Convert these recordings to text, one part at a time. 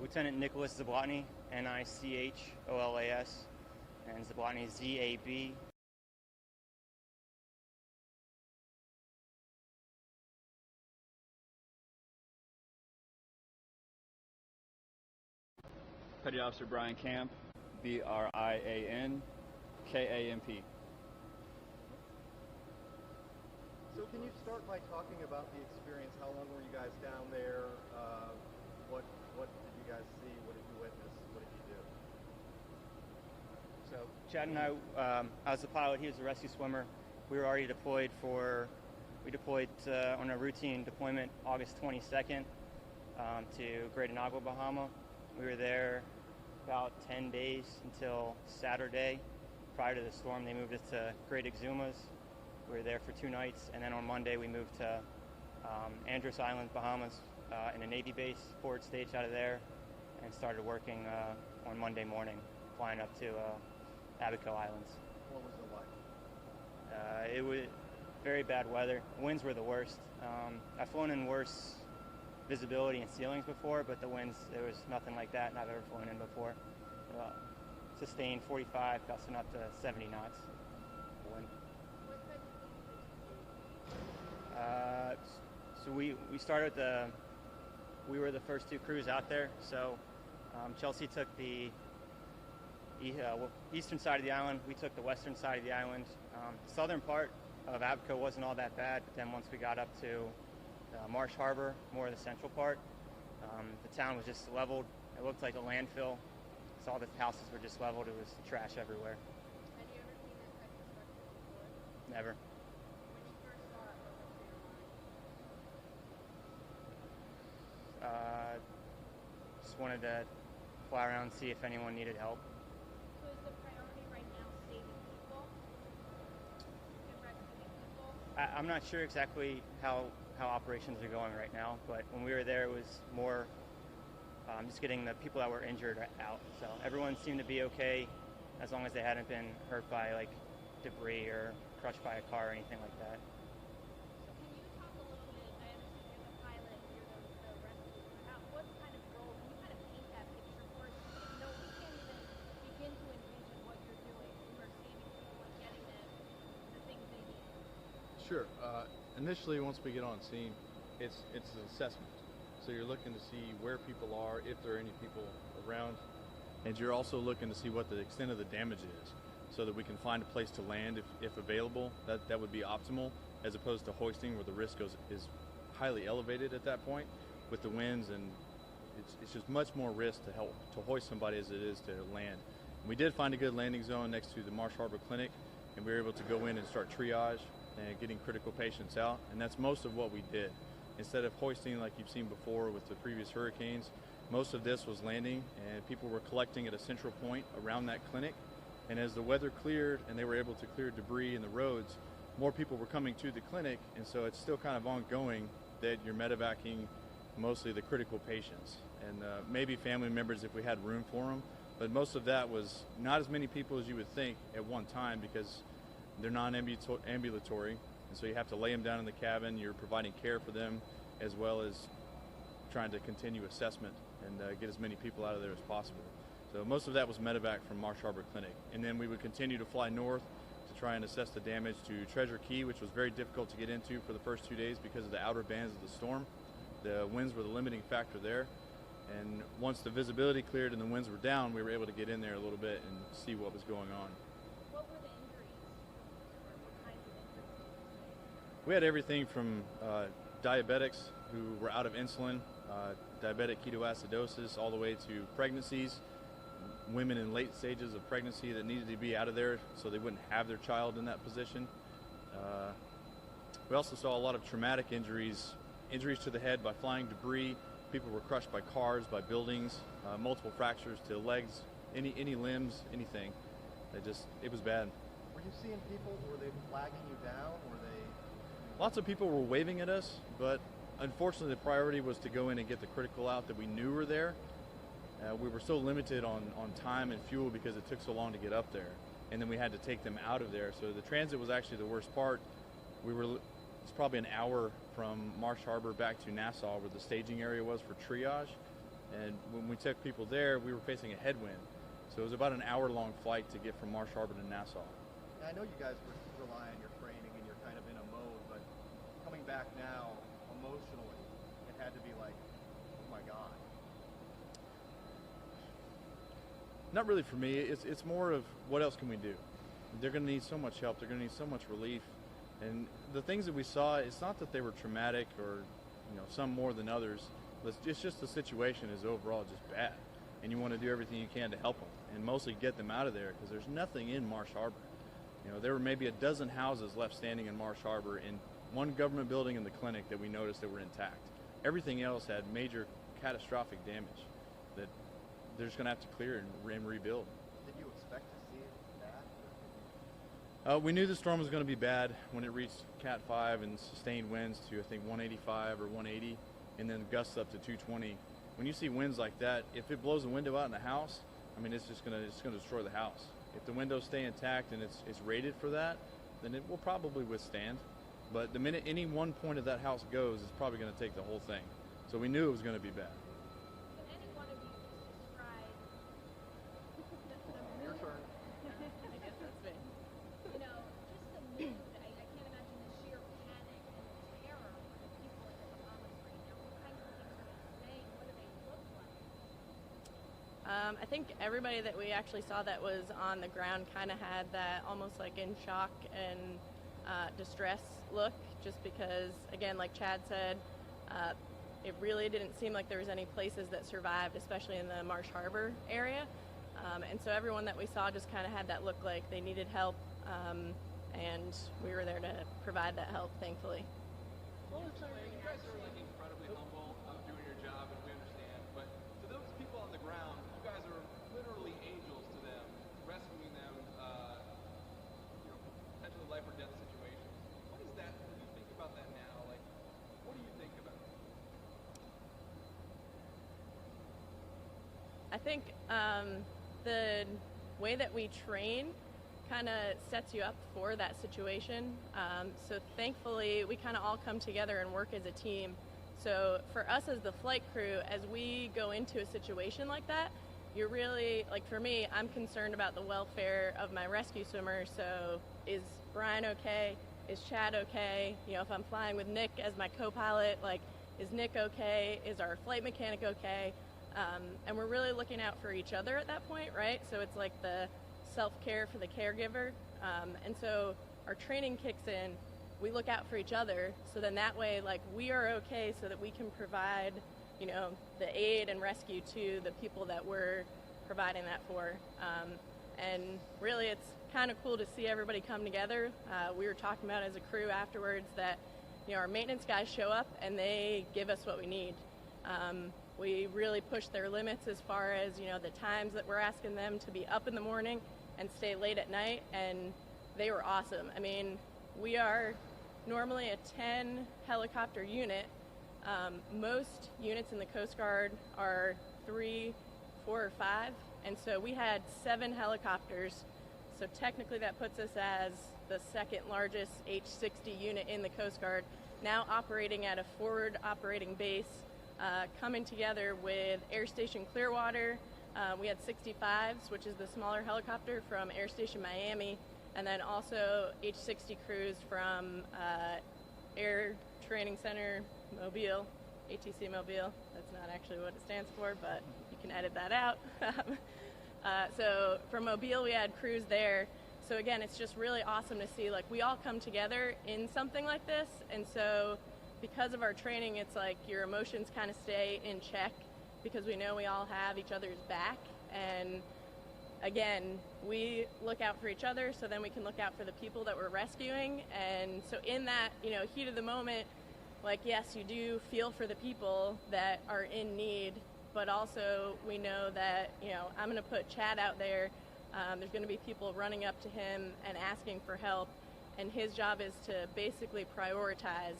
Lieutenant Nicholas Zablotny, Nicholas, and Zablotny Zab. Petty Officer Brian Camp, Brian Kamp. So can you start by talking about the experience? How long were you guys down there? What did you guys see? What did you witness? What did you do? So Chad and I was the pilot, he was the rescue swimmer. We were already deployed on a routine deployment August 22nd to Great Inagua, Bahama. We were there about 10 days until Saturday. Prior to the storm, they moved us to Great Exumas. We were there for 2 nights, and then on Monday we moved to Andros Island, Bahamas, in a Navy base, forward stage out of there, and started working on Monday morning, flying up to Abaco Islands. What was it like? It was very bad weather. Winds were the worst. I've flown in worse visibility and ceilings before, but the winds, there was nothing like that, and I've ever flown in before. Sustained 45, gusting up to 70 knots. Wind. So we started we were the first 2 crews out there. So Chelsea took the eastern side of the island. We took the western side of the island. The southern part of Abaco wasn't all that bad, but then once we got up to Marsh Harbor, more of the central part, the town was just leveled. It looked like a landfill. So all the houses were just leveled. It was trash everywhere. Had you ever seen that type of structure before? Never. When you first saw it, what was your mind? Just wanted to fly around and see if anyone needed help. So is the priority right now saving people and rescuing people? I'm not sure exactly how operations are going right now, but when we were there, it was more just getting the people that were injured out. So everyone seemed to be okay as long as they hadn't been hurt by like debris or crushed by a car or anything like that. So can you talk a little bit, I understand you're the pilot, you're the rescuer. What kind of role, can you kind of paint that picture for us? No, we can't even begin to envision what you're doing. You are saving people and getting them the things they need. Sure. Initially, once we get on scene, it's an assessment. So you're looking to see where people are, if there are any people around, and you're also looking to see what the extent of the damage is, so that we can find a place to land if available. That would be optimal, as opposed to hoisting, where the risk is highly elevated at that point with the winds, and it's just much more risk to hoist somebody as it is to land. And we did find a good landing zone next to the Marsh Harbor Clinic, and we were able to go in and start triage and getting critical patients out, and that's most of what we did. Instead of hoisting like you've seen before with the previous hurricanes, most of this was landing, and people were collecting at a central point around that clinic. And as the weather cleared and they were able to clear debris in the roads, more people were coming to the clinic, and so it's still kind of ongoing that you're medevacing mostly the critical patients, and maybe family members if we had room for them, but most of that was not as many people as you would think at one time, because they're non-ambulatory, and so you have to lay them down in the cabin. You're providing care for them, as well as trying to continue assessment and get as many people out of there as possible. So most of that was medevac from Marsh Harbor Clinic. And then we would continue to fly north to try and assess the damage to Treasure Key, which was very difficult to get into for the first 2 days because of the outer bands of the storm. The winds were the limiting factor there. And once the visibility cleared and the winds were down, we were able to get in there a little bit and see what was going on. What were the injuries? Or what kinds of injuries? We had everything from diabetics who were out of insulin, diabetic ketoacidosis, all the way to pregnancies, women in late stages of pregnancy that needed to be out of there so they wouldn't have their child in that position. We also saw a lot of traumatic injuries to the head by flying debris. People were crushed by cars, by buildings, multiple fractures to legs, any limbs, anything. It was bad. Were you seeing people? Were they flagging you down? Were they? Lots of people were waving at us, but unfortunately the priority was to go in and get the critical out that we knew were there. We were so limited on time and fuel because it took so long to get up there, and then we had to take them out of there. So the transit was actually the worst part. It's probably an hour from Marsh Harbor back to Nassau, where the staging area was for triage, And when we took people there, we were facing a headwind. So it was about an hour-long flight to get from Marsh Harbor to Nassau. I know you guys rely on your training and you're kind of in a mode, but coming back now, emotionally, it had to be like, oh my God. Not really for me. It's more of what else can we do? They're going to need so much help. They're going to need so much relief. And the things that we saw, it's not that they were traumatic or, some more than others. It's just the situation is overall just bad. And you want to do everything you can to help them and mostly get them out of there because there's nothing in Marsh Harbor. There were maybe a dozen houses left standing in Marsh Harbor and one government building in the clinic that we noticed that were intact. Everything else had major catastrophic damage that they're just going to have to clear and rebuild. Did you expect to see it bad? We knew the storm was going to be bad when it reached Cat 5 and sustained winds to, I think, 185 or 180, and then gusts up to 220. When you see winds like that, if it blows a window out in the house, it's just going to destroy the house. If the windows stay intact and it's rated for that, then it will probably withstand. But the minute any one point of that house goes, it's probably going to take the whole thing. So we knew it was going to be bad. Can any one of you describe the Your mood? turn. I guess that's me. Just the mood. I can't imagine the sheer panic and terror for the people in the Bahamas right now. What kinds of things are they saying? What do they look like? I think everybody that we actually saw that was on the ground kind of had that almost like in shock and distress look, just because, again, like Chad said, it really didn't seem like there was any places that survived, especially in the Marsh Harbor area. And so everyone that we saw just kind of had that look like they needed help, and we were there to provide that help, thankfully. Well, you guys are incredibly humble doing your job, and we understand. But to those people on the ground, you guys are literally angels to them, rescuing them, potentially life or death situations. What is that? When you think about that now, what do you think about it? I think the way that we train kind of sets you up for that situation. So thankfully, we kind of all come together and work as a team. So for us as the flight crew, as we go into a situation like that, you're really, for me, I'm concerned about the welfare of my rescue swimmer. So is Brian okay? Is Chad okay? If I'm flying with Nick as my co-pilot, is Nick okay? Is our flight mechanic okay? And we're really looking out for each other at that point, right? So it's like the self-care for the caregiver. And so our training kicks in, we look out for each other, so then that way, we are okay so that we can provide, the aid and rescue to the people that we're providing that for. And really, it's kind of cool to see everybody come together. We were talking about as a crew afterwards that, our maintenance guys show up and they give us what we need. We really push their limits as far as, the times that we're asking them to be up in the morning and stay late at night, and they were awesome. We are normally a 10 helicopter unit. Most units in the Coast Guard are 3, 4, or 5, and so we had 7 helicopters. So technically that puts us as the second largest H-60 unit in the Coast Guard, now operating at a forward operating base, coming together with Air Station Clearwater. We had 65s, which is the smaller helicopter from Air Station Miami, and then also H-60 crews from Air Training Center Mobile, ATC Mobile. That's not actually what it stands for, but you can edit that out. So from Mobile, we had crews there. So again, it's just really awesome to see, we all come together in something like this, and so because of our training, it's your emotions kind of stay in check because we know we all have each other's back. And again, we look out for each other so then we can look out for the people that we're rescuing. And so in that, heat of the moment, yes, you do feel for the people that are in need, but also we know that, I'm going to put Chad out there. There's going to be people running up to him and asking for help. And his job is to basically prioritize.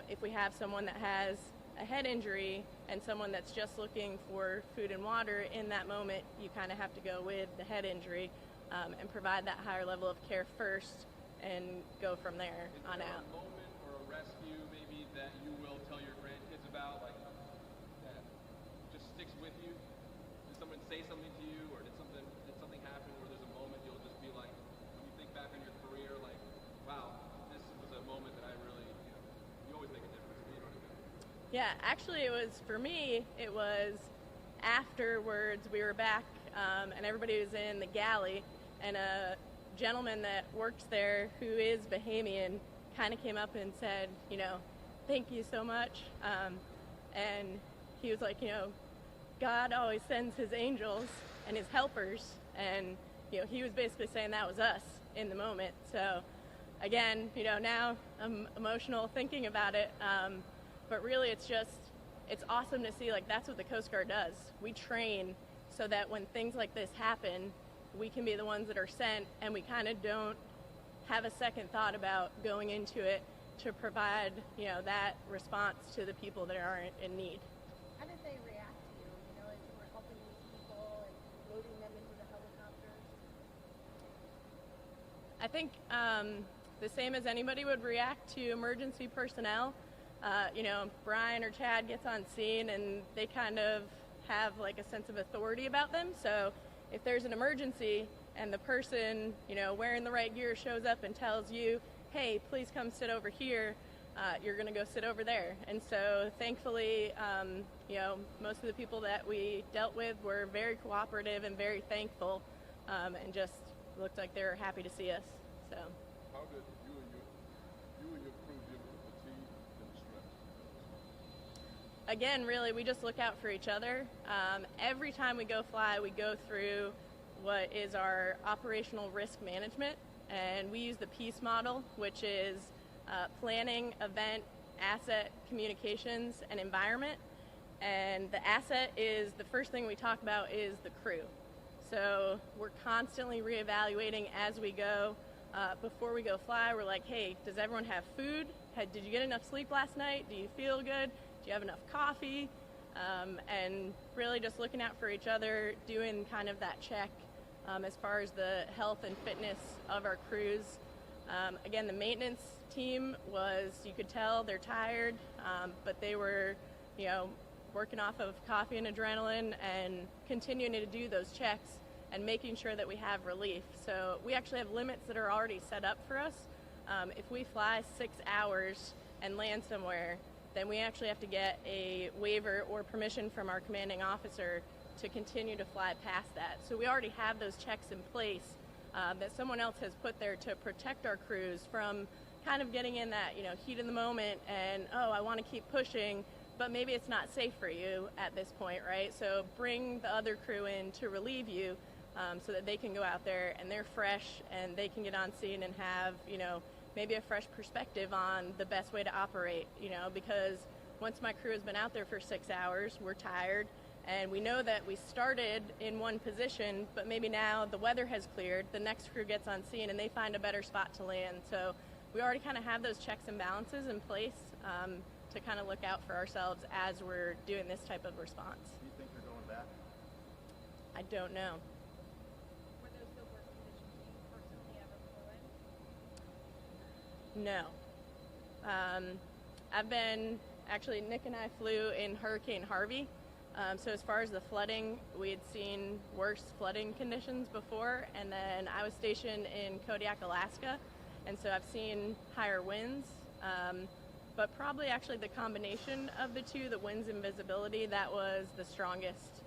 If we have someone that has a head injury and someone that's just looking for food and water in that moment, you kind of have to go with the head injury and provide that higher level of care first and go from there on out. Is there a moment or a rescue maybe that you will tell your grandkids about, that just say something to you, or did something happen where there's a moment you'll just be like, when you think back on your career, like, wow, this was a moment that I really, you always make a difference. You know what I mean? Yeah, actually for me, it was afterwards we were back and everybody was in the galley, and a gentleman that works there who is Bahamian kind of came up and said, thank you so much. And he was like, God always sends his angels and his helpers, and he was basically saying that was us in the moment. So again, now I'm emotional thinking about it, but really it's awesome to see, like, that's what the Coast Guard does. We train so that when things like this happen, we can be the ones that are sent, and we kind of don't have a second thought about going into it to provide, that response to the people that are in need. How did they react to you, as you were helping these people and loading them into the helicopters? I think the same as anybody would react to emergency personnel. Brian or Chad gets on scene and they kind of have like a sense of authority about them. So if there's an emergency and the person, wearing the right gear shows up and tells you, hey, please come sit over here, you're going to go sit over there. And so thankfully, most of the people that we dealt with were very cooperative and very thankful, and just looked like they were happy to see us. So. How did you and your crew deal with the fatigue and the stress? Again, really, we just look out for each other. Every time we go fly, we go through what is our operational risk management, and we use the PEACE model, which is planning, event, asset, communications, and environment. And the asset is, the first thing we talk about is the crew. So we're constantly reevaluating as we go. Before we go fly, we're like, hey, does everyone have food? Did you get enough sleep last night? Do you feel good? Do you have enough coffee? And really just looking out for each other, doing kind of that check as far as the health and fitness of our crews. Again, the maintenance team was, you could tell they're tired, but they were, working off of coffee and adrenaline and continuing to do those checks and making sure that we have relief. So we actually have limits that are already set up for us. If we fly 6 hours and land somewhere, then we actually have to get a waiver or permission from our commanding officer to continue to fly past that. So we already have those checks in place that someone else has put there to protect our crews from kind of getting in that, heat of the moment and, oh, I want to keep pushing, but maybe it's not safe for you at this point, right? So bring the other crew in to relieve you so that they can go out there and they're fresh and they can get on scene and have, maybe a fresh perspective on the best way to operate, because once my crew has been out there for 6 hours, we're tired, and we know that we started in one position, but maybe now the weather has cleared, the next crew gets on scene and they find a better spot to land. So we already kind of have those checks and balances in place to kind of look out for ourselves as we're doing this type of response. Do you think you're going back? I don't know. Were those the worst conditions you personally ever flew in? No. Actually, Nick and I flew in Hurricane Harvey. So as far as the flooding, we had seen worse flooding conditions before, and then I was stationed in Kodiak, Alaska, and so I've seen higher winds. But probably actually the combination of the two, the winds and visibility, that was the strongest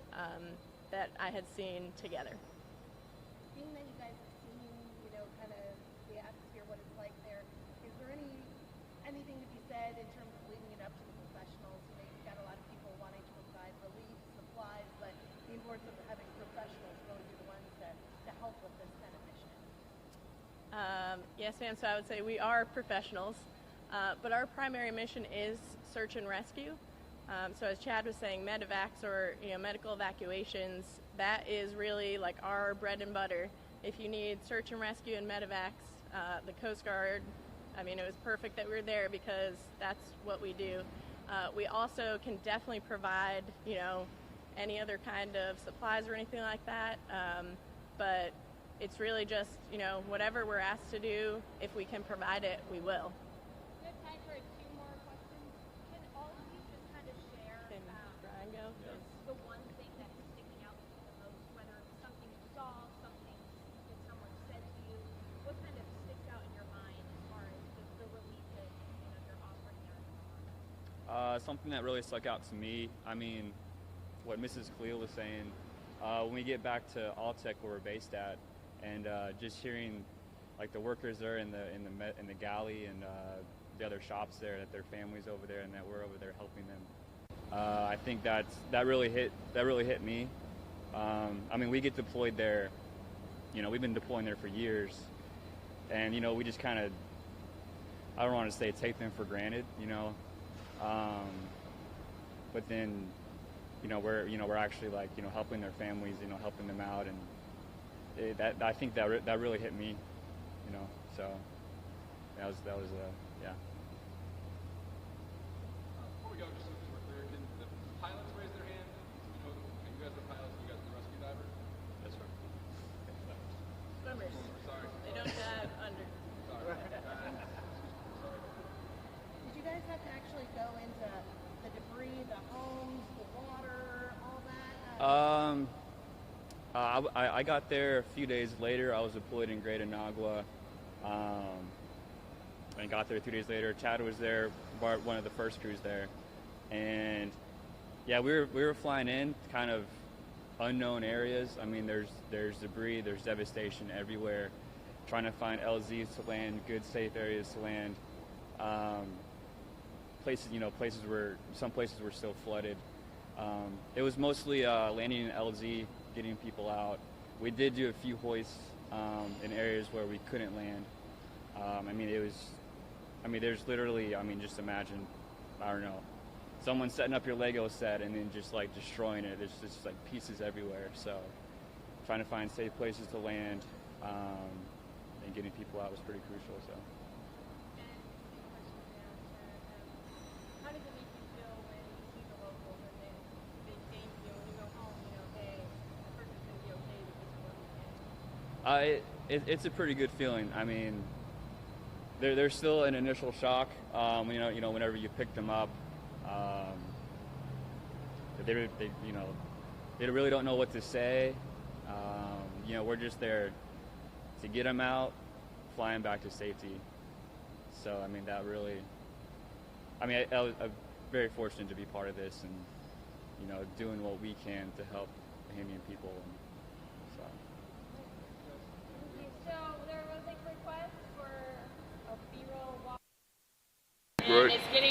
that I had seen together. Being that you guys have seen, kind of the atmosphere, what it's like there, is there anything to be said in terms of leaving it up to the professionals? You've got a lot of people wanting to provide relief, supplies, but the importance of having professionals really be the ones to help with this kind of mission. Yes, ma'am. So I would say we are professionals, but our primary mission is search and rescue. So as Chad was saying, medevacs or medical evacuations, that is really like our bread and butter. If you need search and rescue and medevacs, the Coast Guard, it was perfect that we were there because that's what we do. We also can definitely provide, any other kind of supplies or anything like that. But it's really just, whatever we're asked to do, if we can provide it, we will. We have time for 2 more questions. Can all of you just kind of share Can Brian go? the one thing that is sticking out to you the most something that really stuck out to me, I mean, what Mrs. Khalil was saying, when we get back to Altec where we're based at, and just hearing like the workers there in the galley and the other shops there, that their families over there and that we're over there helping them. I think that really hit me. I mean, we get deployed there. You know, we've been deploying there for years, and you know, we just kind of, I don't want to say take them for granted, you know, but then, you know, we're actually like, you know, helping their families, you know, helping them out, and I think that really hit me, you know. So that was yeah. Before we go, just so we're clear, can the pilots raise their hand? You know, you guys are pilots, you guys are the rescue divers? That's right. Swimmers. Sorry. They don't dive under. Sorry. Did you guys have to actually go into the debris, the homes, the water, all that? I got there a few days later. I was deployed in Greater Nagua, and got there 2 days later. Chad was there, one of the first crews there, and yeah, we were flying in kind of unknown areas. I mean, there's debris, there's devastation everywhere. Trying to find LZs to land, good safe areas to land. Places where some places were still flooded. It was mostly landing in LZ, getting people out. We did do a few hoists in areas where we couldn't land. There's literally, just imagine, I don't know, someone setting up your Lego set and then just like destroying it. There's just like pieces everywhere. So trying to find safe places to land and getting people out was pretty crucial. So. How does it make you feel when you see the locals and they thank you when you go home, you know, hey, the person's going to be okay because of what we did? It's a pretty good feeling. I mean, there's still an initial shock, whenever you pick them up. They really don't know what to say. We're just there to get them out, flying back to safety. So, I mean, I'm very fortunate to be part of this and, doing what we can to help Bahamian people. So there was a request for a B-roll walk. Great. And it's getting